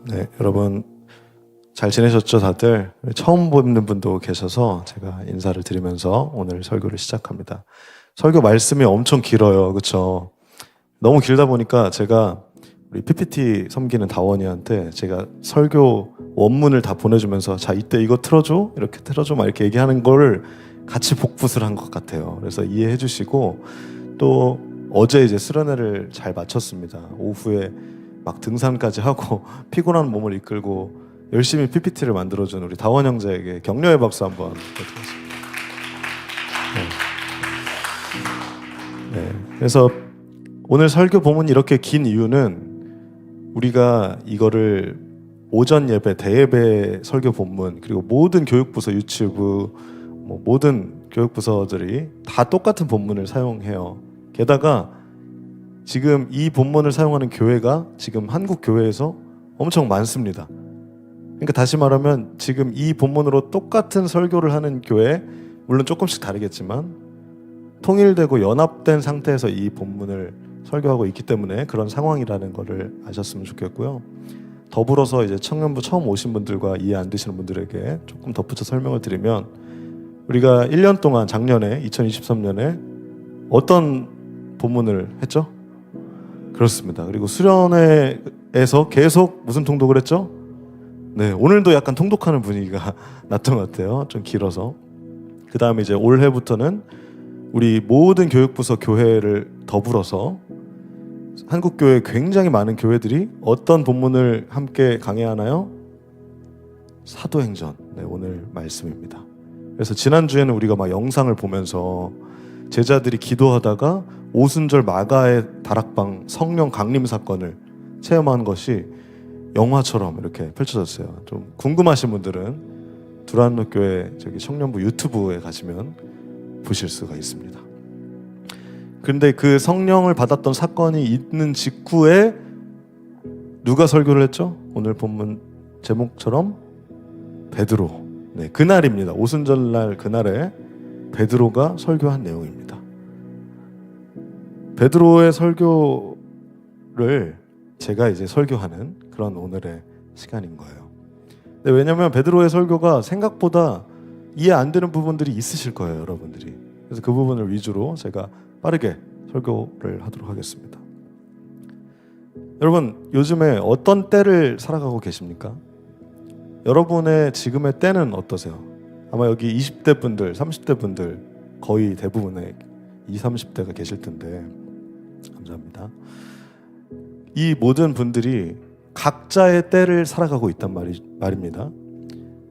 네, 여러분 잘 지내셨죠, 다들? 처음 보는 분도 계셔서 제가 인사를 드리면서 오늘 설교를 시작합니다. 설교 말씀이 엄청 길어요, 그렇죠? 너무 길다 보니까 제가 우리 PPT 섬기는 다원이한테 제가 설교 원문을 다 보내주면서 자, 이때 이거 틀어줘, 이렇게 틀어줘, 막 이렇게 얘기하는 걸 같이 복붙을 한 것 같아요. 그래서 이해해 주시고, 또 어제 이제 수련회를 잘 마쳤습니다. 오후에 막 등산까지 하고 피곤한 몸을 이끌고 열심히 PPT를 만들어준 우리 다원 형제에게 격려의 박수 한번 부탁드리겠습니다. 네. 그래서 오늘 설교 본문이 이렇게 긴 이유는 우리가 이거를 오전 예배, 대예배 설교 본문, 그리고 모든 교육부서 유치부, 모든 교육부서들이 다 똑같은 본문을 사용해요. 게다가 지금 이 본문을 사용하는 교회가 지금 한국 교회에서 엄청 많습니다. 그러니까 다시 말하면 지금 이 본문으로 똑같은 설교를 하는 교회, 물론 조금씩 다르겠지만 통일되고 연합된 상태에서 이 본문을 설교하고 있기 때문에 그런 상황이라는 것을 아셨으면 좋겠고요. 더불어서 이제 청년부 처음 오신 분들과 이해 안 되시는 분들에게 조금 덧붙여 설명을 드리면, 우리가 1년 동안 작년에 2023년에 어떤 본문을 했죠? 그렇습니다. 그리고 수련회에서 계속 무슨 통독을 했죠? 네, 오늘도 약간 통독하는 분위기가 났던 것 같아요. 좀 길어서. 그 다음에 이제 올해부터는 우리 모든 교육부서 교회를 더불어서 한국교회 굉장히 많은 교회들이 어떤 본문을 함께 강해하나요? 사도행전. 네, 오늘 말씀입니다. 그래서 지난주에는 우리가 막 영상을 보면서 제자들이 기도하다가 오순절 마가의 다락방 성령 강림 사건을 체험한 것이 영화처럼 이렇게 펼쳐졌어요. 좀 궁금하신 분들은 두란노교회 저기 청년부 유튜브에 가시면 보실 수가 있습니다. 그런데 그 성령을 받았던 사건이 있는 직후에 누가 설교를 했죠? 오늘 본문 제목처럼 베드로. 네, 그날입니다. 오순절날 그날에 베드로가 설교한 내용입니다. 베드로의 설교를 제가 이제 설교하는 그런 오늘의 시간인 거예요. 근데 왜냐하면 베드로의 설교가 생각보다 이해 안 되는 부분들이 있으실 거예요, 여러분들이. 그래서 그 부분을 위주로 제가 빠르게 설교를 하도록 하겠습니다. 여러분, 요즘에 어떤 때를 살아가고 계십니까? 여러분의 지금의 때는 어떠세요? 아마 여기 20대 분들, 30대 분들 거의 대부분의 20, 30대가 계실 텐데, 감사합니다. 이 모든 분들이 각자의 때를 살아가고 있단 말입니다.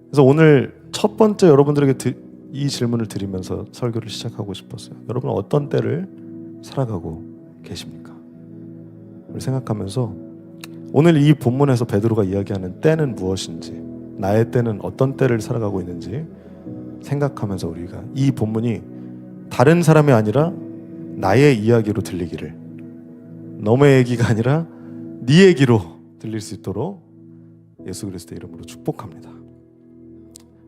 그래서 오늘 첫 번째 여러분들에게 이 질문을 드리면서 설교를 시작하고 싶었어요. 여러분은 어떤 때를 살아가고 계십니까? 우리 생각하면서 오늘 이 본문에서 베드로가 이야기하는 때는 무엇인지, 나의 때는 어떤 때를 살아가고 있는지 생각하면서 우리가 이 본문이 다른 사람이 아니라 나의 이야기로 들리기를, 너의 얘기가 아니라 네 얘기로 들릴 수 있도록 예수 그리스도의 이름으로 축복합니다.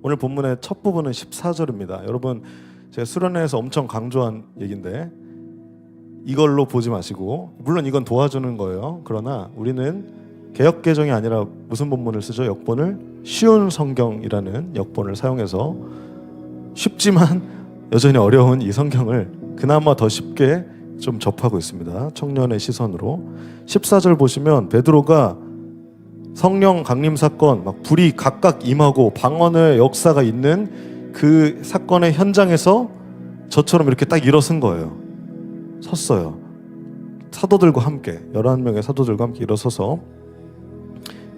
오늘 본문의 첫 부분은 14절입니다. 여러분, 제가 수련회에서 엄청 강조한 얘기인데 이걸로 보지 마시고, 물론 이건 도와주는 거예요. 그러나 우리는 개역개정이 아니라 무슨 본문을 쓰죠? 역본을 쉬운 성경이라는 역본을 사용해서 쉽지만 여전히 어려운 이 성경을 그나마 더 쉽게 좀 접하고 있습니다. 청년의 시선으로. 14절 보시면 베드로가 성령 강림 사건, 막 불이 각각 임하고 방언의 역사가 있는 그 사건의 현장에서 저처럼 이렇게 딱 일어선 거예요. 섰어요. 사도들과 함께, 11명의 사도들과 함께 일어서서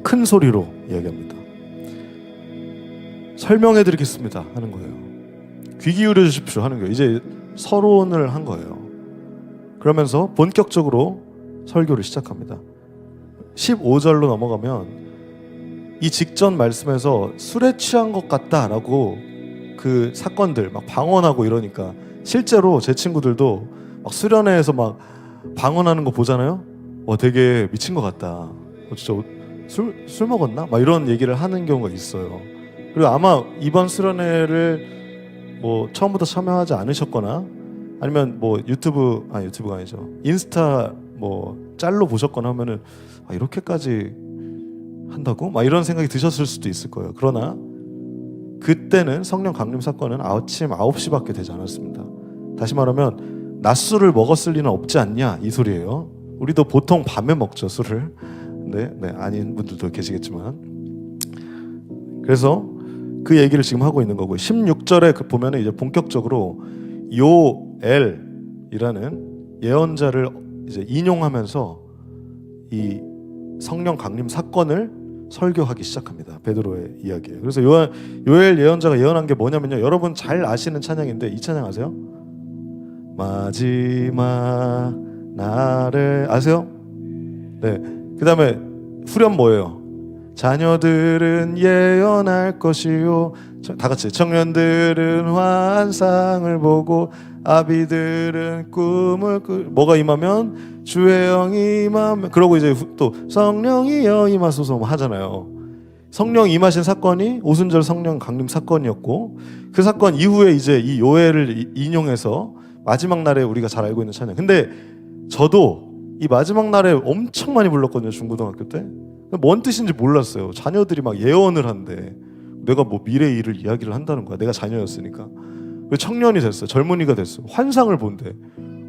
큰 소리로 이야기합니다. 설명해 드리겠습니다 하는 거예요. 귀 기울여 주십시오 하는 거예요. 이제 서론을 한 거예요. 그러면서 본격적으로 설교를 시작합니다. 15절로 넘어가면 이 직전 말씀에서 술에 취한 것 같다라고 그 사건들 막 방언하고 이러니까, 실제로 제 친구들도 막 수련회에서 막 방언하는 거 보잖아요. 되게 미친 것 같다. 진짜 술 먹었나? 막 이런 얘기를 하는 경우가 있어요. 그리고 아마 이번 수련회를 뭐 처음부터 참여하지 않으셨거나 아니면 뭐 유튜브가 아니죠, 인스타 뭐 짤로 보셨거나 하면은 이렇게까지 한다고? 막 이런 생각이 드셨을 수도 있을 거예요. 그러나 그때는 성령 강림 사건은 아침 9시밖에 되지 않았습니다. 다시 말하면 낮술을 먹었을 리는 없지 않냐 이 소리예요. 우리도 보통 밤에 먹죠, 술을. 네, 아닌 분들도 계시겠지만. 그래서 그 얘기를 지금 하고 있는 거고요. 16절에 보면은 이제 본격적으로 요엘이라는 예언자를 이제 인용하면서 이 성령 강림 사건을 설교하기 시작합니다. 베드로의 이야기예요. 그래서 요엘 예언자가 예언한 게 뭐냐면요. 여러분 잘 아시는 찬양인데 이 찬양 아세요? 마지막 날에 아세요? 네. 그다음에 후렴 뭐예요? 자녀들은 예언할 것이요. 다 같이 청년들은 환상을 보고 아비들은 꿈을 뭐가 임하면 주의 영이 임하면 그러고 이제 또 성령이여 임하소서 하잖아요. 성령 임하신 사건이 오순절 성령 강림 사건이었고 그 사건 이후에 이제 이 요엘을 인용해서 마지막 날에 우리가 잘 알고 있는 찬양. 근데 저도 이 마지막 날에 엄청 많이 불렀거든요. 중고등학교 때. 뭔 뜻인지 몰랐어요. 자녀들이 막 예언을 한대. 내가 뭐 미래의 일을 이야기를 한다는 거야. 내가 자녀였으니까. 청년이 됐어. 젊은이가 됐어. 환상을 본대.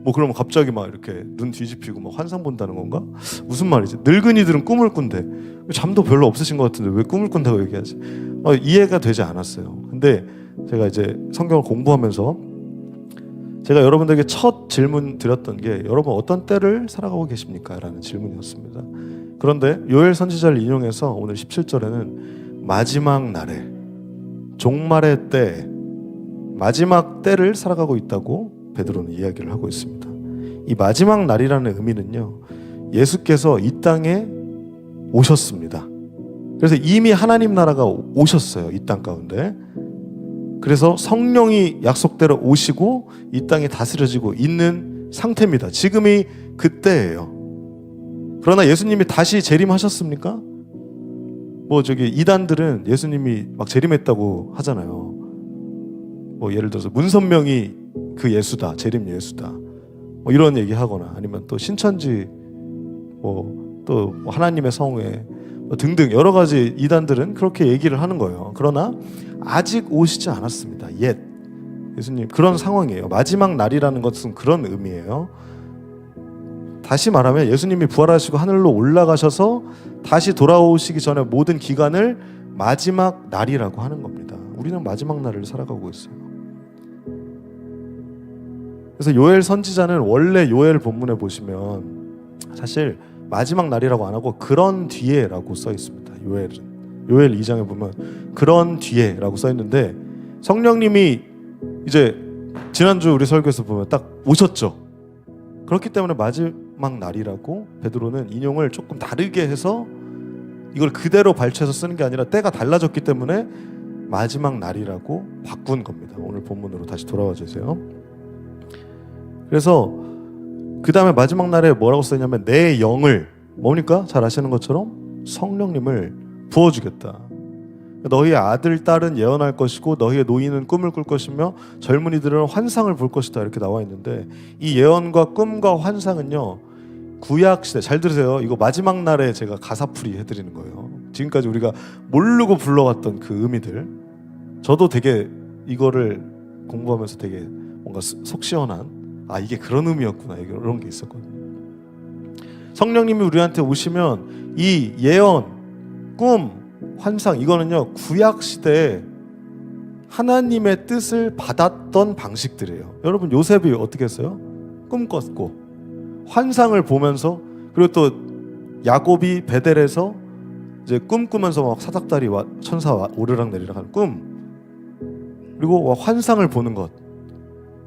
뭐 그러면 갑자기 막 이렇게 눈 뒤집히고 막 환상 본다는 건가? 무슨 말이지? 늙은이들은 꿈을 꾼대. 잠도 별로 없으신 것 같은데 왜 꿈을 꾼다고 얘기하지? 이해가 되지 않았어요. 근데 제가 이제 성경을 공부하면서 제가 여러분들에게 첫 질문 드렸던 게 여러분 어떤 때를 살아가고 계십니까? 라는 질문이었습니다. 그런데 요엘 선지자를 인용해서 오늘 17절에는 마지막 날에 종말의 때 마지막 때를 살아가고 있다고 베드로는 이야기를 하고 있습니다. 이 마지막 날이라는 의미는요. 예수께서 이 땅에 오셨습니다. 그래서 이미 하나님 나라가 오셨어요. 이 땅 가운데. 그래서 성령이 약속대로 오시고 이 땅에 다스려지고 있는 상태입니다. 지금이 그때예요. 그러나 예수님이 다시 재림하셨습니까? 이단들은 예수님이 막 재림했다고 하잖아요. 예를 들어서 문선명이 그 예수다, 재림 예수다, 이런 얘기하거나 아니면 또 신천지, 또 하나님의 성회 등등 여러 가지 이단들은 그렇게 얘기를 하는 거예요. 그러나 아직 오시지 않았습니다. 예수님 그런 상황이에요. 마지막 날이라는 것은 그런 의미예요. 다시 말하면 예수님이 부활하시고 하늘로 올라가셔서 다시 돌아오시기 전에 모든 기간을 마지막 날이라고 하는 겁니다. 우리는 마지막 날을 살아가고 있어요. 그래서 요엘 선지자는 원래 요엘 본문에 보시면 사실 마지막 날이라고 안 하고 그런 뒤에라고 써 있습니다. 요엘 2장에 보면 그런 뒤에라고 써 있는데 성령님이 이제 지난주 우리 설교에서 보면 딱 오셨죠. 그렇기 때문에 마지막 날이라고 베드로는 인용을 조금 다르게 해서 이걸 그대로 발췌해서 쓰는 게 아니라 때가 달라졌기 때문에 마지막 날이라고 바꾼 겁니다. 오늘 본문으로 다시 돌아와 주세요. 그래서 그 다음에 마지막 날에 뭐라고 써있냐면 내 영을 뭡니까? 잘 아시는 것처럼 성령님을 부어주겠다. 너희의 아들, 딸은 예언할 것이고 너희의 노인은 꿈을 꿀 것이며 젊은이들은 환상을 볼 것이다 이렇게 나와 있는데 이 예언과 꿈과 환상은요 구약시대, 잘 들으세요. 이거 마지막 날에 제가 가사풀이 해드리는 거예요. 지금까지 우리가 모르고 불러왔던 그 의미들 저도 되게 이거를 공부하면서 되게 뭔가 속 시원한 이게 그런 의미였구나 이런 게 있었거든요. 성령님이 우리한테 오시면 이 예언, 꿈, 환상 이거는요 구약시대에 하나님의 뜻을 받았던 방식들이에요. 여러분 요셉이 어떻게 했어요? 꿈 꿨고 환상을 보면서 그리고 또 야곱이 베델에서 이제 꿈 꾸면서 막 사닥다리 천사 오르락 내리락 하는 꿈 그리고 환상을 보는 것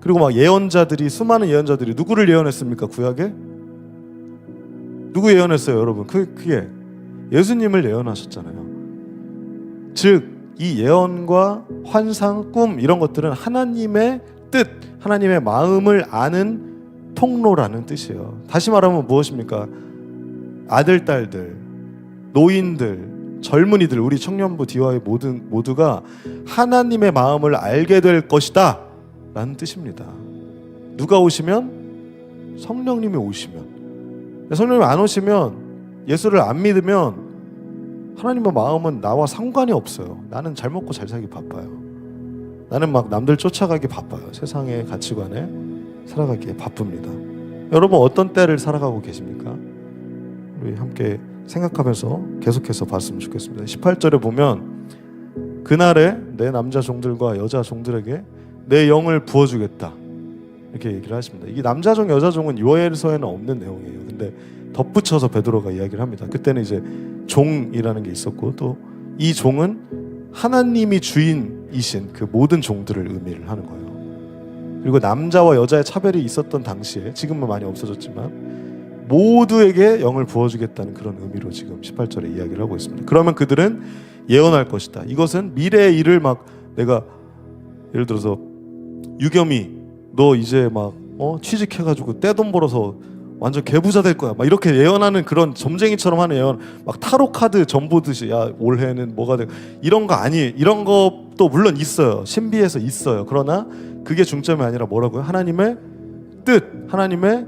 그리고 막 예언자들이 수많은 예언자들이 누구를 예언했습니까? 구약에? 누구 예언했어요 여러분? 그게 예수님을 예언하셨잖아요. 즉 이 예언과 환상, 꿈 이런 것들은 하나님의 뜻, 하나님의 마음을 아는 통로라는 뜻이에요. 다시 말하면 무엇입니까? 아들, 딸들, 노인들, 젊은이들, 우리 청년부 DY 모두가 하나님의 마음을 알게 될 것이다 라는 뜻입니다. 누가 오시면? 성령님이 오시면. 성령님이 안 오시면 예수를 안 믿으면 하나님의 마음은 나와 상관이 없어요. 나는 잘 먹고 잘 살기 바빠요. 나는 막 남들 쫓아가기 바빠요. 세상의 가치관에 살아가기에 바쁩니다. 여러분 어떤 때를 살아가고 계십니까? 우리 함께 생각하면서 계속해서 봤으면 좋겠습니다. 18절에 보면 그날에 내 남자 종들과 여자 종들에게 내 영을 부어주겠다 이렇게 얘기를 하십니다. 이게 남자 종 여자 종은 요엘서에는 없는 내용이에요. 근데 덧붙여서 베드로가 이야기를 합니다. 그때는 이제 종이라는 게 있었고 또 이 종은 하나님이 주인이신 그 모든 종들을 의미를 하는 거예요. 그리고 남자와 여자의 차별이 있었던 당시에, 지금은 많이 없어졌지만 모두에게 영을 부어주겠다는 그런 의미로 지금 18절에 이야기를 하고 있습니다. 그러면 그들은 예언할 것이다. 이것은 미래의 일을 막 내가 예를 들어서 유겸이 너 이제 막 취직해가지고 떼돈 벌어서 완전 개부자 될 거야 막 이렇게 예언하는 그런 점쟁이처럼 하는 예언, 막 타로 카드 점 보듯이 야 올해는 뭐가 돼 이런 거 아니, 이런 것도 물론 있어요. 신비에서 있어요. 그러나 그게 중점이 아니라 뭐라고요? 하나님의 뜻, 하나님의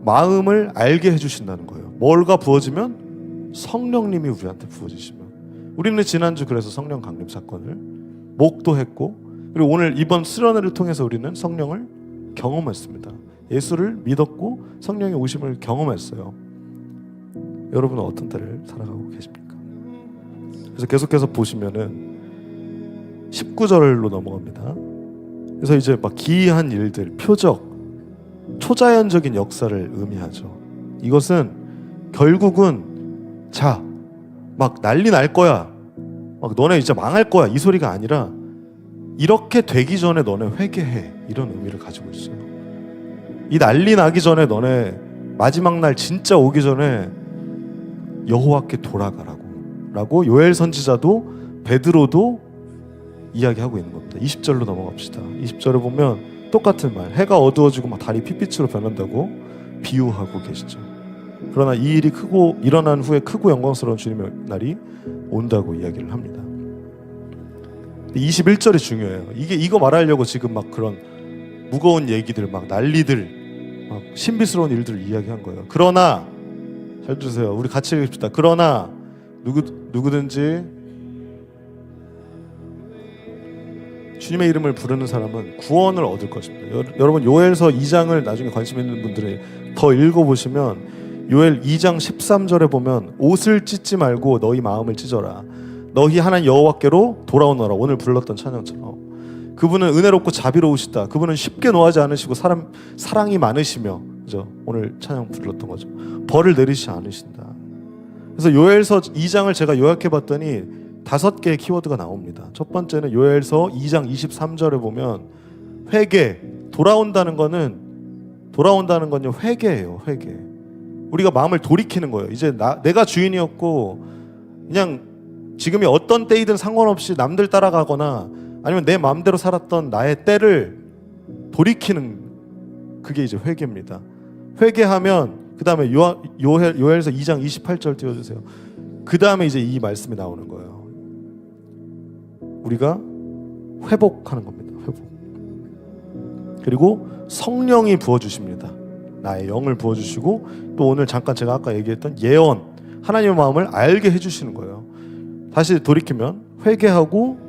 마음을 알게 해주신다는 거예요. 뭘가 부어지면 성령님이 우리한테 부어주시면, 우리는 지난주 그래서 성령 강림 사건을 목도했고, 그리고 오늘 이번 수련회를 통해서 우리는 성령을 경험했습니다. 예수를 믿었고 성령의 오심을 경험했어요. 여러분은 어떤 때를 살아가고 계십니까? 그래서 계속해서 보시면은 19절로 넘어갑니다. 그래서 이제 막 기이한 일들, 표적, 초자연적인 역사를 의미하죠. 이것은 결국은 자, 막 난리 날 거야, 막 너네 이제 망할 거야 이 소리가 아니라 이렇게 되기 전에 너네 회개해, 이런 의미를 가지고 있어요. 이 난리 나기 전에, 너네 마지막 날 진짜 오기 전에 여호와께 돌아가라고 요엘 선지자도 베드로도 이야기하고 있는 겁니다. 20절로 넘어갑시다. 20절에 보면 똑같은 말, 해가 어두워지고 막 달이 핏빛으로 변한다고 비유하고 계시죠. 그러나 이 일이 크고 일어난 후에 크고 영광스러운 주님의 날이 온다고 이야기를 합니다. 21절이 중요해요. 이거 말하려고 지금 막 그런 무거운 얘기들, 막 난리들, 막 신비스러운 일들을 이야기한 거예요. 그러나 잘 들으세요. 우리 같이 읽읍시다. 그러나 누구든지 주님의 이름을 부르는 사람은 구원을 얻을 것입니다. 여러분 요엘서 2장을 나중에 관심 있는 분들이 더 읽어보시면 요엘 2장 13절에 보면 옷을 찢지 말고 너희 마음을 찢어라. 너희 하나님 여호와께로 돌아오너라. 오늘 불렀던 찬양처럼 그분은 은혜롭고 자비로우시다. 그분은 쉽게 노하지 않으시고 사랑이 많으시며, 그죠? 오늘 찬양 불렀던 거죠. 벌을 내리시지 않으신다. 그래서 요엘서 2장을 제가 요약해봤더니 5개의 키워드가 나옵니다. 첫 번째는 요엘서 2장 23절에 보면 회개, 돌아온다는 건요 회개예요. 회개. 우리가 마음을 돌이키는 거예요. 이제 내가 주인이었고 그냥 지금이 어떤 때이든 상관없이 남들 따라가거나 아니면 내 마음대로 살았던 나의 때를 돌이키는, 그게 이제 회개입니다. 회개하면 그 다음에 요엘서 2장 28절 띄워주세요. 그 다음에 이제 이 말씀이 나오는 거예요. 우리가 회복하는 겁니다. 회복. 그리고 성령이 부어주십니다. 나의 영을 부어주시고 또 오늘 잠깐 제가 아까 얘기했던 예언, 하나님의 마음을 알게 해주시는 거예요. 다시 돌이키면 회개하고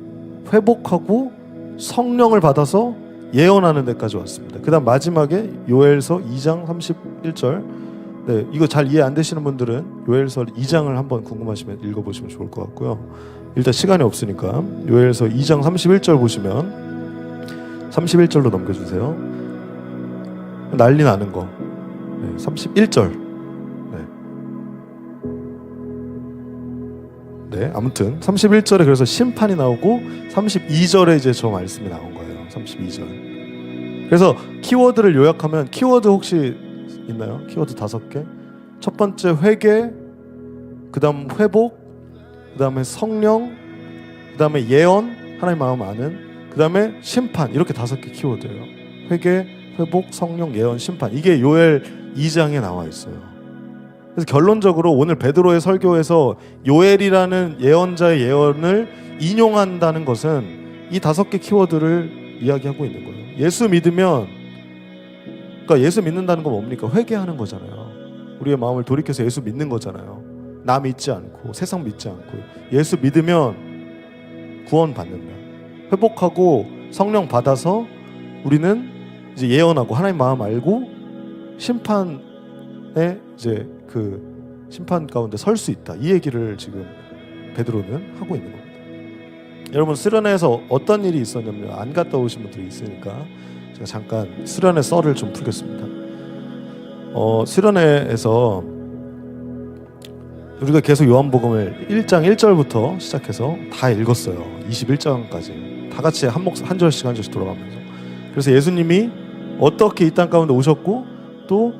회복하고 성령을 받아서 예언하는 데까지 왔습니다. 그 다음 마지막에 요엘서 2장 31절. 네, 이거 잘 이해 안 되시는 분들은 요엘서 2장을 한번 궁금하시면 읽어보시면 좋을 것 같고요. 일단 시간이 없으니까 요엘서 2장 31절 보시면 31절로 넘겨주세요. 난리 나는 거. 네, 31절. 네, 아무튼 31절에 그래서 심판이 나오고 32절에 이제 저 말씀이 나온 거예요. 32절. 그래서 키워드를 요약하면, 키워드 혹시 있나요? 키워드 5개. 첫 번째 회개, 그 다음 회복, 그 다음에 성령, 그 다음에 예언, 하나님 마음 아는, 그 다음에 심판. 이렇게 5개 키워드예요. 회개, 회복, 성령, 예언, 심판. 이게 요엘 2장에 나와 있어요. 그래서 결론적으로 오늘 베드로의 설교에서 요엘이라는 예언자의 예언을 인용한다는 것은 이 5개 키워드를 이야기하고 있는 거예요. 예수 믿으면, 그러니까 예수 믿는다는 건 뭡니까? 회개하는 거잖아요. 우리의 마음을 돌이켜서 예수 믿는 거잖아요. 나 믿지 않고 세상 믿지 않고 예수 믿으면 구원받는다. 회복하고 성령 받아서 우리는 이제 예언하고 하나님 마음 알고 심판에 이제 그 심판 가운데 설 수 있다. 이 얘기를 지금 베드로는 하고 있는 겁니다. 여러분 수련회에서 어떤 일이 있었냐면 안 갔다 오신 분들이 있으니까 제가 잠깐 수련회 썰을 좀 풀겠습니다. 수련회에서 우리가 계속 요한복음을 1장 1절부터 시작해서 다 읽었어요. 21장까지 다 같이 한 절씩 한 절씩 돌아가면서. 그래서 예수님이 어떻게 이 땅 가운데 오셨고 또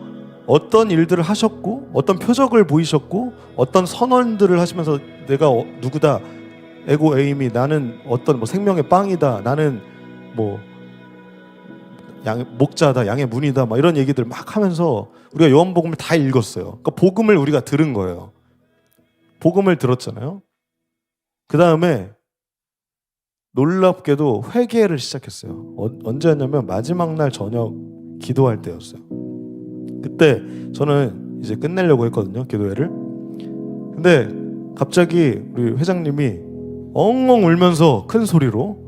어떤 일들을 하셨고 어떤 표적을 보이셨고 어떤 선언들을 하시면서 내가 누구다, 에고 에임이 나는 어떤 뭐 생명의 빵이다, 나는 뭐 목자다, 양의 문이다, 막 이런 얘기들 막 하면서 우리가 요한복음을 다 읽었어요. 그러니까 복음을 우리가 들은 거예요. 복음을 들었잖아요. 그 다음에 놀랍게도 회개를 시작했어요. 언제였냐면 마지막 날 저녁 기도할 때였어요. 그때 저는 이제 끝내려고 했거든요, 기도회를. 근데 갑자기 우리 회장님이 엉엉 울면서 큰 소리로,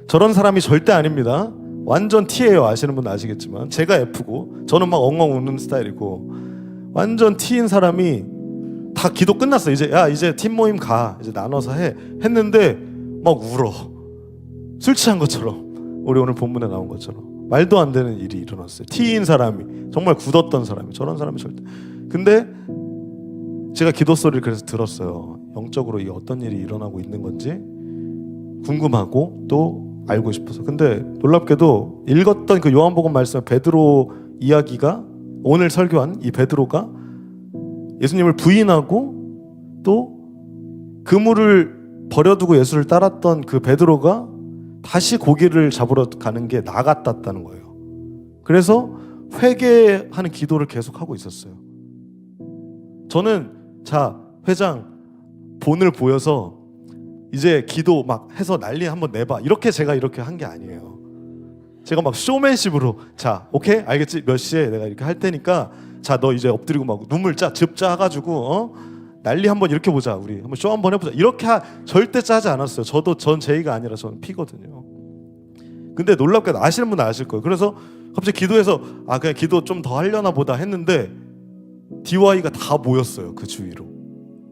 저런 사람이 절대 아닙니다. 완전 T예요. 아시는 분 아시겠지만 제가 F고 저는 막 엉엉 우는 스타일이고 완전 T인 사람이 다 기도 끝났어. 이제 야 이제 팀 모임 가, 이제 나눠서 해 했는데 막 울어. 술 취한 것처럼, 우리 오늘 본문에 나온 것처럼 말도 안 되는 일이 일어났어요. T인 사람이, 정말 굳었던 사람이, 저런 사람이 절대. 근데 제가 기도 소리를 그래서 들었어요. 영적으로 이게 어떤 일이 일어나고 있는 건지 궁금하고 또 알고 싶어서. 근데 놀랍게도 읽었던 그 요한복음 말씀 베드로 이야기가, 오늘 설교한 이 베드로가 예수님을 부인하고 또 그물을 버려두고 예수를 따랐던 그 베드로가 다시 고기를 잡으러 가는 게 나 같았다는 거예요. 그래서 회개하는 기도를 계속하고 있었어요. 저는 자 회장 본을 보여서 이제 기도 막 해서 난리 한번 내봐, 이렇게 제가 이렇게 한 게 아니에요. 제가 막 쇼맨십으로 자 오케이 알겠지, 몇 시에 내가 이렇게 할 테니까 자 너 이제 엎드리고 막 눈물 즙 짜가지고 난리 한번 이렇게 보자, 우리 한번 쇼 한번 해보자, 이렇게 절대 짜지 않았어요. 전 제의가 아니라 저는 피거든요. 근데 놀랍게도 아시는 분은 아실 거예요. 그래서 갑자기 기도해서 그냥 기도 좀 더 하려나 보다 했는데 DY가 다 모였어요. 그 주위로.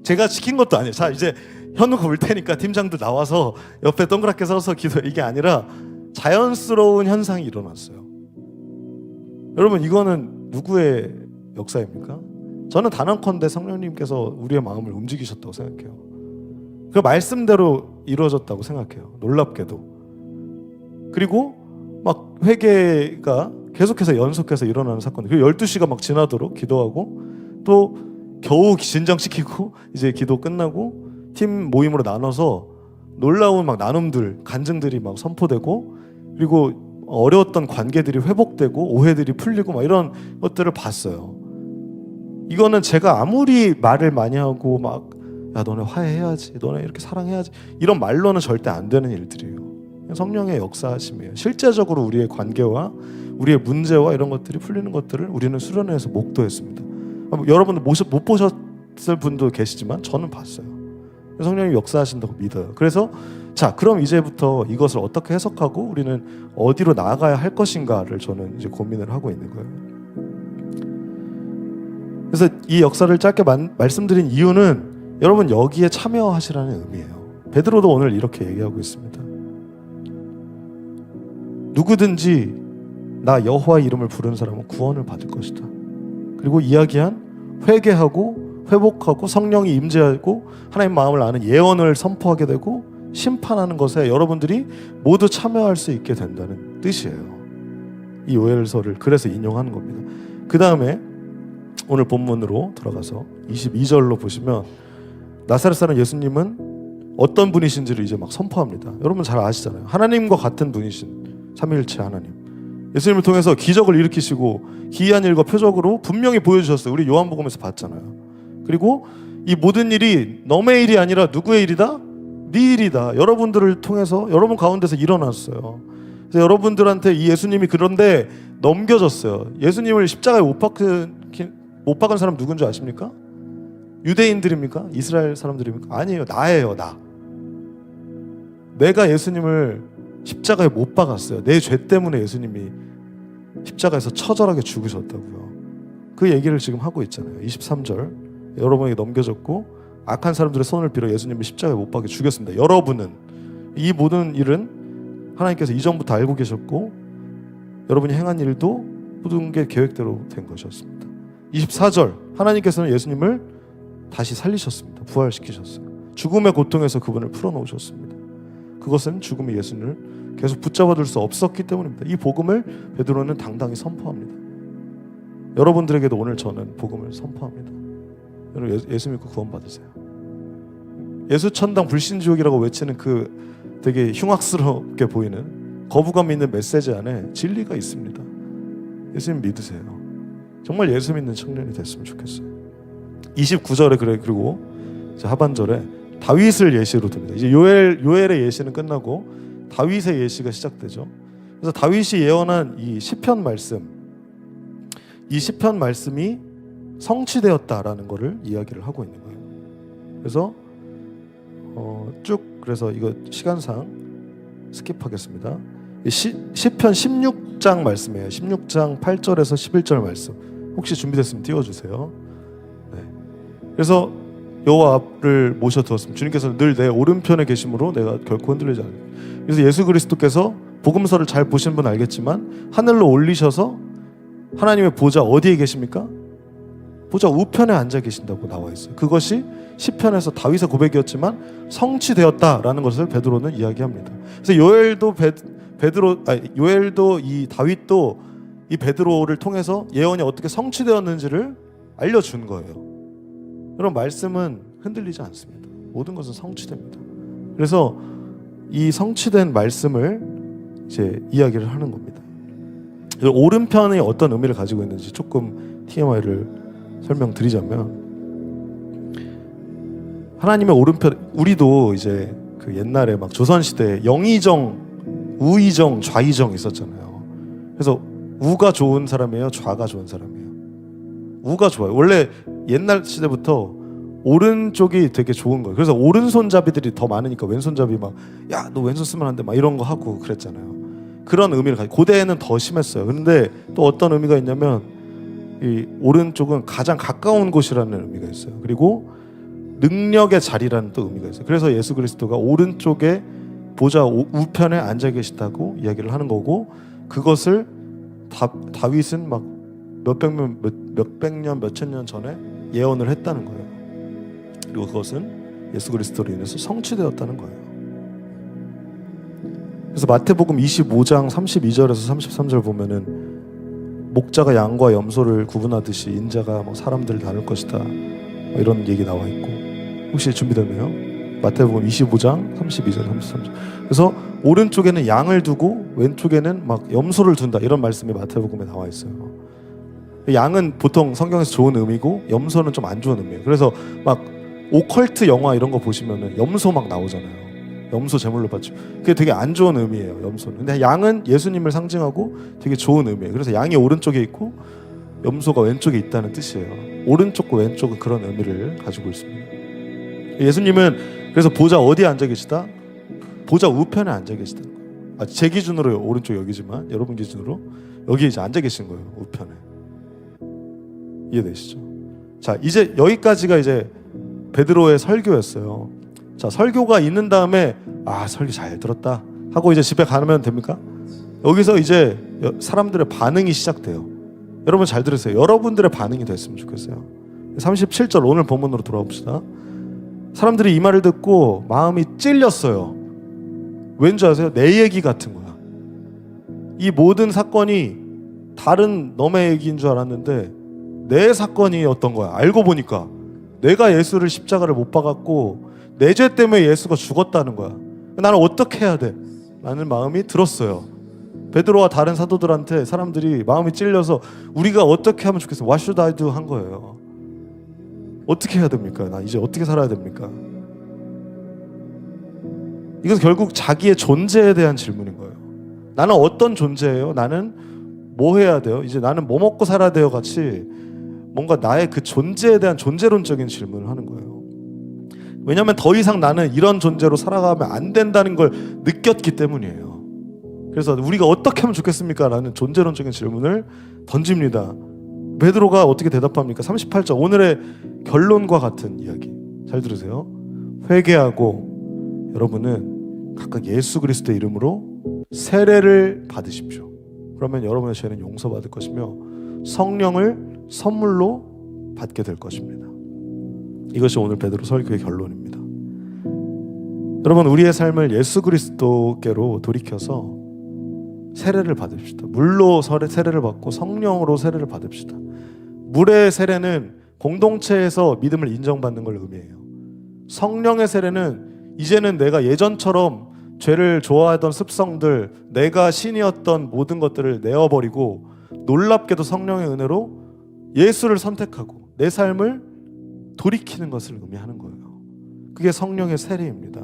제가 시킨 것도 아니에요. 자 이제 현우가 올 테니까 팀장도 나와서 옆에 동그랗게 서서 기도, 이게 아니라 자연스러운 현상이 일어났어요. 여러분 이거는 누구의 역사입니까? 저는 단언컨대 성령님께서 우리의 마음을 움직이셨다고 생각해요. 그 말씀대로 이루어졌다고 생각해요. 놀랍게도. 그리고 막 회개가 계속해서 연속해서 일어나는 사건. 그리고 12시가 막 지나도록 기도하고 또 겨우 진정시키고 이제 기도 끝나고 팀 모임으로 나눠서 놀라운 막 나눔들, 간증들이 막 선포되고, 그리고 어려웠던 관계들이 회복되고 오해들이 풀리고 막 이런 것들을 봤어요. 이거는 제가 아무리 말을 많이 하고 막 야 너네 화해해야지, 너네 이렇게 사랑해야지, 이런 말로는 절대 안 되는 일들이에요. 성령의 역사하심이에요. 실제적으로 우리의 관계와 우리의 문제와 이런 것들이 풀리는 것들을 우리는 수련회에서 목도했습니다. 여러분들 못 보셨을 분도 계시지만 저는 봤어요. 성령이 역사하신다고 믿어요. 그래서 자 그럼 이제부터 이것을 어떻게 해석하고 우리는 어디로 나아가야 할 것인가를 저는 이제 고민을 하고 있는 거예요. 그래서 이 역사를 짧게 말씀드린 이유는 여러분 여기에 참여하시라는 의미예요. 베드로도 오늘 이렇게 얘기하고 있습니다. 누구든지 나 여호와의 이름을 부르는 사람은 구원을 받을 것이다. 그리고 이야기한 회개하고 회복하고 성령이 임재하고 하나님 마음을 아는 예언을 선포하게 되고 심판하는 것에 여러분들이 모두 참여할 수 있게 된다는 뜻이에요. 이 요엘서를 그래서 인용하는 겁니다. 그 다음에 오늘 본문으로 들어가서 22절로 보시면 나사렛 사람 예수님은 어떤 분이신지를 이제 막 선포합니다. 여러분 잘 아시잖아요. 하나님과 같은 분이신 삼위일체 하나님, 예수님을 통해서 기적을 일으키시고 기이한 일과 표적으로 분명히 보여주셨어요. 우리 요한복음에서 봤잖아요. 그리고 이 모든 일이 너의 일이 아니라 누구의 일이다? 네 일이다. 여러분들을 통해서 여러분 가운데서 일어났어요. 그래서 여러분들한테 이 예수님이 그런데 넘겨졌어요. 예수님을 십자가에 못 박은 사람 누군지 아십니까? 유대인들입니까? 이스라엘 사람들입니까? 아니에요. 나예요. 나. 내가 예수님을 십자가에 못 박았어요. 내 죄 때문에 예수님이 십자가에서 처절하게 죽으셨다고요. 그 얘기를 지금 하고 있잖아요. 23절 여러분에게 넘겨졌고 악한 사람들의 손을 빌어 예수님을 십자가에 못 박게 죽였습니다. 여러분은 이 모든 일은 하나님께서 이전부터 알고 계셨고 여러분이 행한 일도 모든 게 계획대로 된 것이었습니다. 24절 하나님께서는 예수님을 다시 살리셨습니다. 부활시키셨어요. 죽음의 고통에서 그분을 풀어놓으셨습니다. 그것은 죽음의 예수님을 계속 붙잡아둘 수 없었기 때문입니다. 이 복음을 베드로는 당당히 선포합니다. 여러분들에게도 오늘 저는 복음을 선포합니다. 여러분 예수 믿고 구원받으세요. 예수 천당 불신지옥이라고 외치는 그 되게 흉악스럽게 보이는 거부감 있는 메시지 안에 진리가 있습니다. 예수님 믿으세요. 정말 예수 믿는 청년이 됐으면 좋겠어요. 29절에 그리고 하반절에 다윗을 예시로 듭니다. 이제 요엘의 예시는 끝나고 다윗의 예시가 시작되죠. 그래서 다윗이 예언한 이 시편 말씀, 이 시편 말씀이 성취되었다라는 것을 이야기를 하고 있는 거예요. 그래서 그래서 이거 시간상 스킵하겠습니다. 시편 16장 말씀이에요. 16장 8절에서 11절 말씀. 혹시 준비됐으면 띄워주세요. 네. 그래서 여호와를 모셔두었습니다. 주님께서는 늘 내 오른편에 계심으로 내가 결코 흔들리지 않아요. 그래서 예수 그리스도께서 복음서를 잘 보신 분 알겠지만 하늘로 올리셔서 하나님의 보좌 어디에 계십니까? 보좌 우편에 앉아 계신다고 나와 있어요. 그것이 시편에서 다윗의 고백이었지만 성취되었다라는 것을 베드로는 이야기합니다. 그래서 요엘도 이 다윗도 이 베드로를 통해서 예언이 어떻게 성취되었는지를 알려준 거예요. 여러분 말씀은 흔들리지 않습니다. 모든 것은 성취됩니다. 그래서 이 성취된 말씀을 이제 이야기를 하는 겁니다. 오른편이 어떤 의미를 가지고 있는지 조금 TMI를 설명드리자면 하나님의 오른편, 우리도 이제 그 옛날에 막 조선시대에 영의정, 우의정, 좌의정 있었잖아요. 그래서 우가 좋은 사람이에요? 좌가 좋은 사람이에요? 우가 좋아요. 원래 옛날 시대부터 오른쪽이 되게 좋은 거예요. 그래서 오른손잡이들이 더 많으니까 왼손잡이 막 야, 너 왼손 쓰면 안 돼 막 이런 거 하고 그랬잖아요. 그런 의미를 가지고 고대에는 더 심했어요. 그런데 또 어떤 의미가 있냐면 이 오른쪽은 가장 가까운 곳이라는 의미가 있어요. 그리고 능력의 자리라는 또 의미가 있어요. 그래서 예수 그리스도가 오른쪽에 보좌 우편에 앉아 계시다고 이야기를 하는 거고 그것을 다윗은 막 몇백 년, 몇천 년 전에 예언을 했다는 거예요. 그리고 그것은 예수 그리스도로 인해서 성취되었다는 거예요. 그래서 마태복음 25장 32절에서 33절 보면은 목자가 양과 염소를 구분하듯이 인자가 뭐 사람들을 다룰 것이다 이런 얘기 나와 있고 혹시 준비됐나요? 마태복음 25장 32절 33절. 그래서 오른쪽에는 양을 두고 왼쪽에는 막 염소를 둔다 이런 말씀이 마태복음에 나와 있어요. 양은 보통 성경에서 좋은 의미고 염소는 좀 안 좋은 의미예요. 그래서 막 오컬트 영화 이런 거 보시면은 염소 막 나오잖아요. 염소 제물로 바치고 그게 되게 안 좋은 의미예요. 염소는. 근데 양은 예수님을 상징하고 되게 좋은 의미예요. 그래서 양이 오른쪽에 있고 염소가 왼쪽에 있다는 뜻이에요. 오른쪽과 왼쪽은 그런 의미를 가지고 있습니다. 예수님은 그래서 보좌 어디에 앉아 계시다? 보좌 우편에 앉아 계시다는 거예요. 제 기준으로 오른쪽 여기지만 여러분 기준으로 여기 이제 앉아 계신 거예요. 우편에. 이해되시죠? 자, 이제 여기까지가 이제 베드로의 설교였어요. 자, 설교가 있는 다음에 설교 잘 들었다 하고 이제 집에 가면 됩니까? 여기서 이제 사람들의 반응이 시작돼요. 여러분 잘 들으세요. 여러분들의 반응이 됐으면 좋겠어요. 37절 오늘 본문으로 돌아와 봅시다. 사람들이 이 말을 듣고 마음이 찔렸어요. 왠지 아세요? 내 얘기 같은 거야. 이 모든 사건이 다른 너의 얘기인 줄 알았는데 내 사건이었던 거야. 알고 보니까 내가 예수를 십자가를 못 박았고 내 죄 때문에 예수가 죽었다는 거야. 나는 어떻게 해야 돼? 라는 마음이 들었어요. 베드로와 다른 사도들한테 사람들이 마음이 찔려서 우리가 어떻게 하면 좋겠어? What should I do? 한 거예요. 어떻게 해야 됩니까? 나 이제 어떻게 살아야 됩니까? 이것은 결국 자기의 존재에 대한 질문인 거예요. 나는 어떤 존재예요? 나는 뭐 해야 돼요? 이제 나는 뭐 먹고 살아야 돼요? 같이 뭔가 나의 그 존재에 대한 존재론적인 질문을 하는 거예요. 왜냐하면 더 이상 나는 이런 존재로 살아가면 안 된다는 걸 느꼈기 때문이에요. 그래서 우리가 어떻게 하면 좋겠습니까? 라는 존재론적인 질문을 던집니다. 베드로가 어떻게 대답합니까? 38절 오늘의 결론과 같은 이야기. 잘 들으세요. 회개하고 여러분은 각각 예수 그리스도의 이름으로 세례를 받으십시오. 그러면 여러분의 죄는 용서받을 것이며 성령을 선물로 받게 될 것입니다. 이것이 오늘 베드로 설교의 결론입니다. 여러분, 우리의 삶을 예수 그리스도께로 돌이켜서 세례를 받읍시다. 물로 세례를 받고 성령으로 세례를 받읍시다. 물의 세례는 공동체에서 믿음을 인정받는 걸 의미해요. 성령의 세례는 이제는 내가 예전처럼 죄를 좋아하던 습성들, 내가 신이었던 모든 것들을 내어버리고 놀랍게도 성령의 은혜로 예수를 선택하고 내 삶을 돌이키는 것을 의미하는 거예요. 그게 성령의 세례입니다.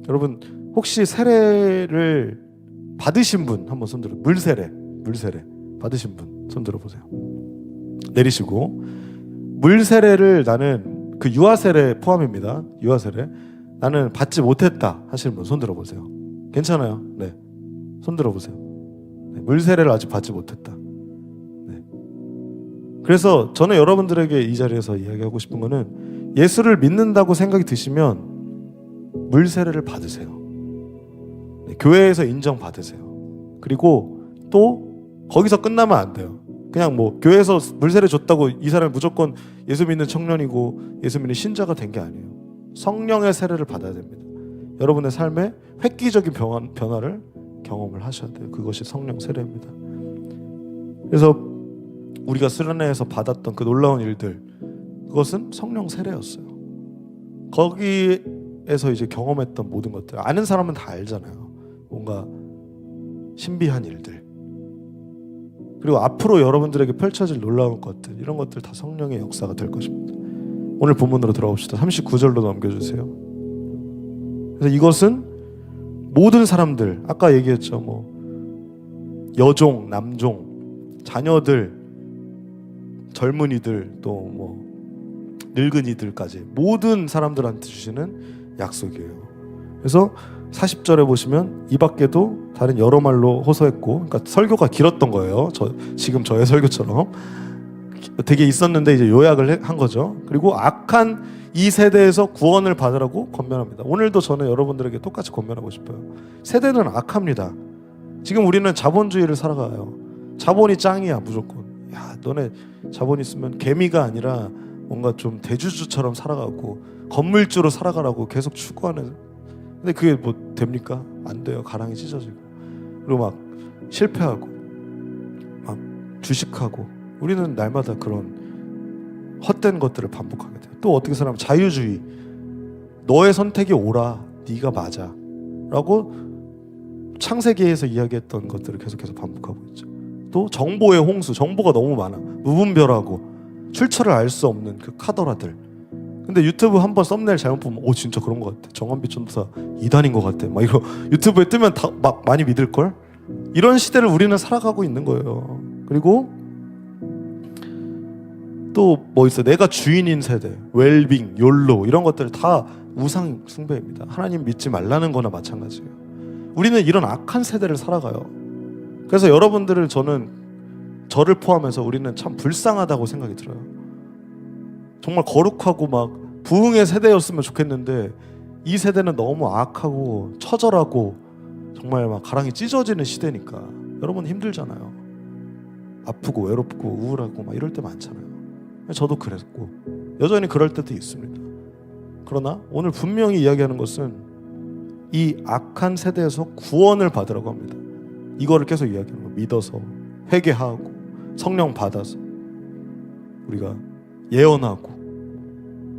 여러분, 혹시 세례를 받으신 분 한번 손들어. 물세례 받으신 분 손들어 보세요. 내리시고. 물세례를 나는 그 유아세례 포함입니다. 유아세례 나는 받지 못했다 하시는 분 손들어 보세요. 괜찮아요? 네, 손들어 보세요. 네, 물세례를 아직 받지 못했다. 네. 그래서 저는 여러분들에게 이 자리에서 이야기하고 싶은 거는 예수를 믿는다고 생각이 드시면 물세례를 받으세요. 네, 교회에서 인정받으세요. 그리고 또 거기서 끝나면 안 돼요. 그냥 뭐 교회에서 물세례 줬다고 이 사람이 무조건 예수 믿는 청년이고 예수 믿는 신자가 된 게 아니에요. 성령의 세례를 받아야 됩니다. 여러분의 삶에 획기적인 변화를 경험을 하셔야 돼요. 그것이 성령 세례입니다. 그래서 우리가 수련회에서 받았던 그 놀라운 일들, 그것은 성령 세례였어요. 거기에서 이제 경험했던 모든 것들, 아는 사람은 다 알잖아요. 뭔가 신비한 일들, 그리고 앞으로 여러분들에게 펼쳐질 놀라운 것들, 이런 것들 다 성령의 역사가 될 것입니다. 오늘 본문으로 들어봅시다. 39절로 넘겨주세요. 그래서 이것은 모든 사람들, 아까 얘기했죠. 뭐 여종, 남종, 자녀들, 젊은이들, 또 뭐 늙은이들까지 모든 사람들한테 주시는 약속이에요. 그래서 40절에 보시면 이 밖에도 다른 여러 말로 호소했고, 그러니까 설교가 길었던 거예요. 지금 저의 설교처럼 되게 있었는데 이제 요약을 한 거죠. 그리고 악한 이 세대에서 구원을 받으라고 권면합니다. 오늘도 저는 여러분들에게 똑같이 권면하고 싶어요. 세대는 악합니다. 지금 우리는 자본주의를 살아가요. 자본이 짱이야 무조건. 야, 너네 자본 있으면 개미가 아니라 뭔가 좀 대주주처럼 살아가고 건물주로 살아가라고 계속 추구하는. 근데 그게 뭐 됩니까? 안 돼요. 가랑이 찢어지고, 그리고 막 실패하고 막 주식하고, 우리는 날마다 그런 헛된 것들을 반복하게 돼요. 또 어떻게 살아면 자유주의, 너의 선택이 옳아, 네가 맞아 라고 창세기에서 이야기했던 것들을 계속해서 반복하고 있죠. 또 정보의 홍수, 정보가 너무 많아, 무분별하고 출처를 알 수 없는 그 카더라들. 근데 유튜브 한번 썸네일 잘못 보면 오 진짜 그런 것 같아, 정한빛 전도사 이단인 것 같아, 막 이거 유튜브에 뜨면 다 막 많이 믿을걸? 이런 시대를 우리는 살아가고 있는 거예요. 그리고 또 뭐 있어요? 내가 주인인 세대, 웰빙, 욜로, 이런 것들 다 우상 숭배입니다. 하나님 믿지 말라는 거나 마찬가지예요. 우리는 이런 악한 세대를 살아가요. 그래서 여러분들을, 저를 포함해서 우리는 참 불쌍하다고 생각이 들어요. 정말 거룩하고 막 부흥의 세대였으면 좋겠는데 이 세대는 너무 악하고 처절하고 정말 막 가랑이 찢어지는 시대니까 여러분 힘들잖아요. 아프고 외롭고 우울하고 막 이럴 때 많잖아요. 저도 그랬고 여전히 그럴 때도 있습니다. 그러나 오늘 분명히 이야기하는 것은 이 악한 세대에서 구원을 받으라고 합니다. 이거를 계속 이야기하는 거예요. 믿어서 회개하고 성령 받아서 우리가 예언하고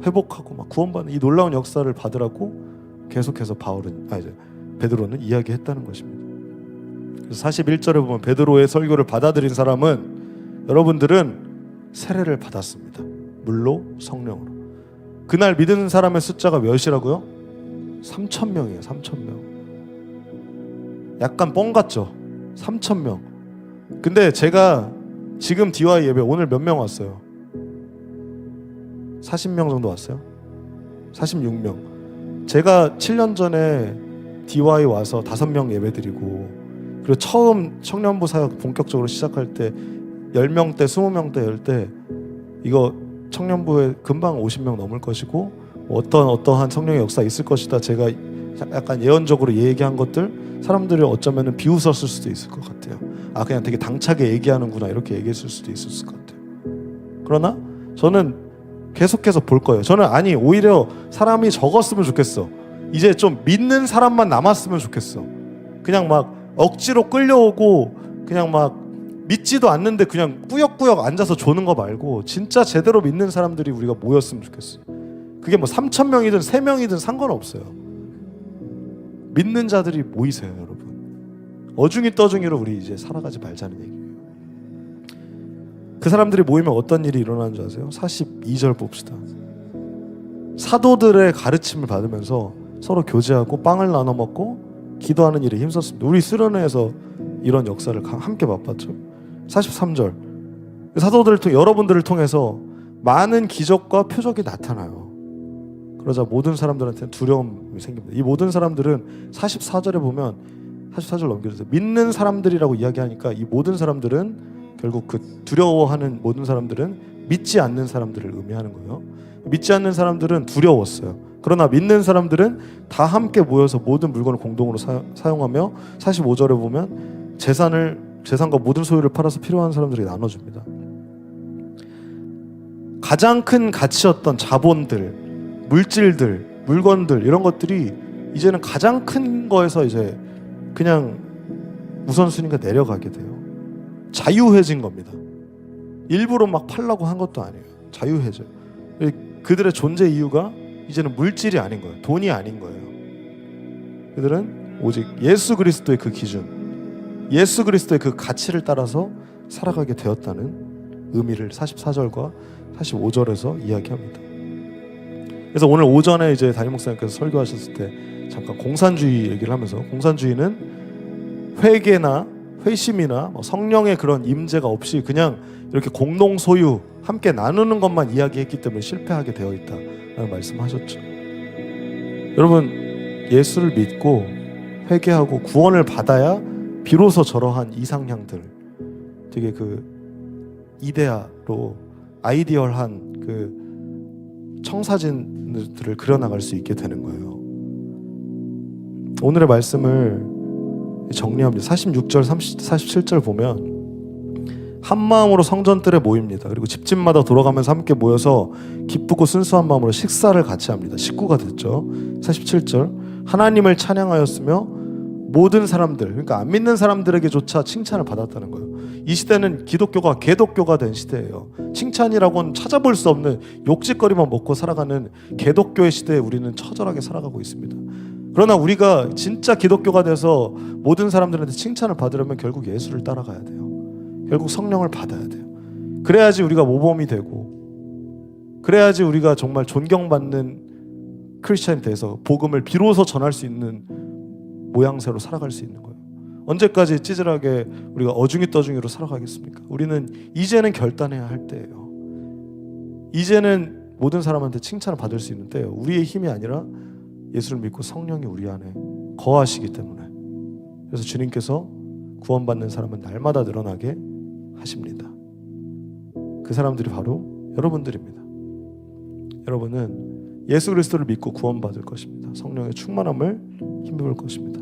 회복하고 막 구원받는 이 놀라운 역사를 받으라고 계속해서 베드로는 이야기했다는 것입니다. 그래서 41절에 보면 베드로의 설교를 받아들인 사람은, 여러분들은 세례를 받았습니다. 물로 성령으로. 그날 믿는 사람의 숫자가 몇이라고요? 3,000명이에요. 3,000명. 약간 뻥 같죠? 3,000명. 근데 제가 지금 DY 예배 오늘 몇 명 왔어요? 40명 정도 왔어요? 46명. 제가 7년 전에 DY 와서 5명 예배 드리고, 그리고 처음 청년부 사역 본격적으로 시작할 때 10명대, 20명대 열 때 이거 청년부에 금방 50명 넘을 것이고 어떠한 성령의 역사 있을 것이다, 제가 약간 예언적으로 얘기한 것들 사람들이 어쩌면 비웃었을 수도 있을 것 같아요. 아, 그냥 되게 당차게 얘기하는구나, 이렇게 얘기했을 수도 있었을 것 같아요. 그러나 저는 계속해서 볼 거예요. 저는 아니, 오히려 사람이 적었으면 좋겠어. 이제 좀 믿는 사람만 남았으면 좋겠어. 그냥 막 억지로 끌려오고 그냥 막 믿지도 않는데 그냥 꾸역꾸역 앉아서 조는 거 말고 진짜 제대로 믿는 사람들이 우리가 모였으면 좋겠어. 그게 뭐 3,000명이든 3명이든 상관없어요. 믿는 자들이 모이세요, 여러분. 어중이 떠중이로 우리 이제 살아가지 말자는 얘기예요. 그 사람들이 모이면 어떤 일이 일어나는 줄 아세요? 42절 봅시다. 사도들의 가르침을 받으면서 서로 교제하고 빵을 나눠 먹고 기도하는 일에 힘썼습니다. 우리 수련회에서 이런 역사를 함께 맛봤죠. 43절. 사도들을 통해, 여러분들을 통해서 많은 기적과 표적이 나타나요. 그러자 모든 사람들한테는 두려움이 생깁니다. 이 모든 사람들은 44절에 보면, 44절 넘겨주세요. 믿는 사람들이라고 이야기하니까 이 모든 사람들은 결국 그 두려워하는 모든 사람들은 믿지 않는 사람들을 의미하는 거예요. 믿지 않는 사람들은 두려웠어요. 그러나 믿는 사람들은 다 함께 모여서 모든 물건을 공동으로 사용하며 45절에 보면 재산과 모든 소유를 팔아서 필요한 사람들에게 나눠줍니다. 가장 큰 가치였던 자본들, 물질들, 물건들, 이런 것들이 이제는 가장 큰 거에서 이제 그냥 우선순위가 내려가게 돼요. 자유해진 겁니다. 일부러 막 팔라고 한 것도 아니에요. 자유해져. 그들의 존재 이유가 이제는 물질이 아닌 거예요. 돈이 아닌 거예요. 그들은 오직 예수 그리스도의 그 기준, 예수 그리스도의 그 가치를 따라서 살아가게 되었다는 의미를 44절과 45절에서 이야기합니다. 그래서 오늘 오전에 이제 담임 목사님께서 설교하셨을 때 잠깐 공산주의 얘기를 하면서, 공산주의는 회개나 회심이나 성령의 그런 임재가 없이 그냥 이렇게 공동 소유 함께 나누는 것만 이야기했기 때문에 실패하게 되어 있다라는 말씀하셨죠. 여러분, 예수를 믿고 회개하고 구원을 받아야 비로소 저러한 이상향들, 되게 그 이데아로 아이디얼한 그 청사진들을 그려나갈 수 있게 되는 거예요. 오늘의 말씀을 정리합니다. 46절, 47절 보면 한 마음으로 성전뜰에 모입니다. 그리고 집집마다 돌아가면서 함께 모여서 기쁘고 순수한 마음으로 식사를 같이 합니다. 식구가 됐죠. 47절, 하나님을 찬양하였으며 모든 사람들, 그러니까 안 믿는 사람들에게조차 칭찬을 받았다는 거예요. 이 시대는 기독교가 개독교가 된 시대예요. 칭찬이라고는 찾아볼 수 없는 욕짓거리만 먹고 살아가는 개독교의 시대에 우리는 처절하게 살아가고 있습니다. 그러나 우리가 진짜 기독교가 돼서 모든 사람들한테 칭찬을 받으려면 결국 예수를 따라가야 돼요. 결국 성령을 받아야 돼요. 그래야지 우리가 모범이 되고, 그래야지 우리가 정말 존경받는 크리스찬이 돼서 복음을 비로소 전할 수 있는 모양새로 살아갈 수 있는 거예요. 언제까지 찌질하게 우리가 어중이 떠중이로 살아가겠습니까? 우리는 이제는 결단해야 할 때예요. 이제는 모든 사람한테 칭찬을 받을 수 있는 때예요. 우리의 힘이 아니라 예수를 믿고 성령이 우리 안에 거하시기 때문에. 그래서 주님께서 구원받는 사람은 날마다 늘어나게 하십니다. 그 사람들이 바로 여러분들입니다. 여러분은 예수 그리스도를 믿고 구원받을 것입니다. 성령의 충만함을 힘입을 것입니다.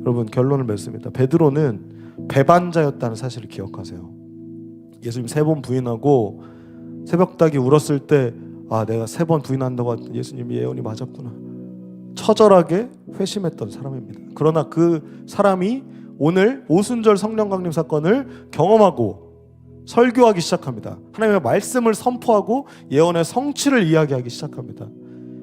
여러분, 결론을 맺습니다. 베드로는 배반자였다는 사실을 기억하세요. 예수님 3번 부인하고 새벽닭이 울었을 때, 아, 내가 3번 부인한다고 했더니 예수님이 예언이 맞았구나, 처절하게 회심했던 사람입니다. 그러나 그 사람이 오늘 오순절 성령 강림 사건을 경험하고 설교하기 시작합니다. 하나님의 말씀을 선포하고 예언의 성취를 이야기하기 시작합니다.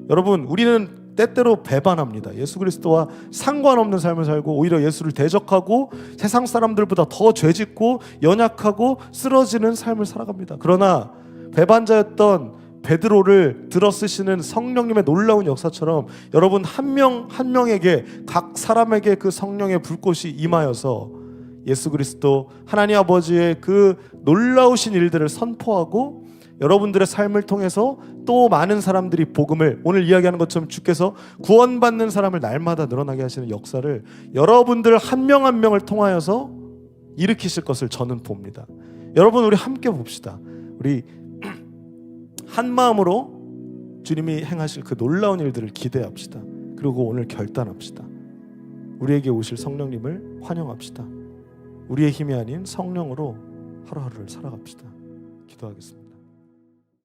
여러분, 우리는 때때로 배반합니다. 예수 그리스도와 상관없는 삶을 살고 오히려 예수를 대적하고 세상 사람들보다 더 죄짓고 연약하고 쓰러지는 삶을 살아갑니다. 그러나 배반자였던 베드로를 들어쓰시는 성령님의 놀라운 역사처럼 여러분 한 명 한 명에게, 각 사람에게 그 성령의 불꽃이 임하여서 예수 그리스도 하나님 아버지의 그 놀라우신 일들을 선포하고 여러분들의 삶을 통해서 또 많은 사람들이 복음을, 오늘 이야기하는 것처럼 주께서 구원받는 사람을 날마다 늘어나게 하시는 역사를 여러분들 한 명 한 명을 통하여서 일으키실 것을 저는 봅니다. 여러분, 우리 함께 봅시다. 우리 한 마음으로 주님이 행하실 그 놀라운 일들을 기대합시다. 그리고 오늘 결단합시다. 우리에게 오실 성령님을 환영합시다. 우리의 힘이 아닌 성령으로 하루하루를 살아갑시다. 기도하겠습니다.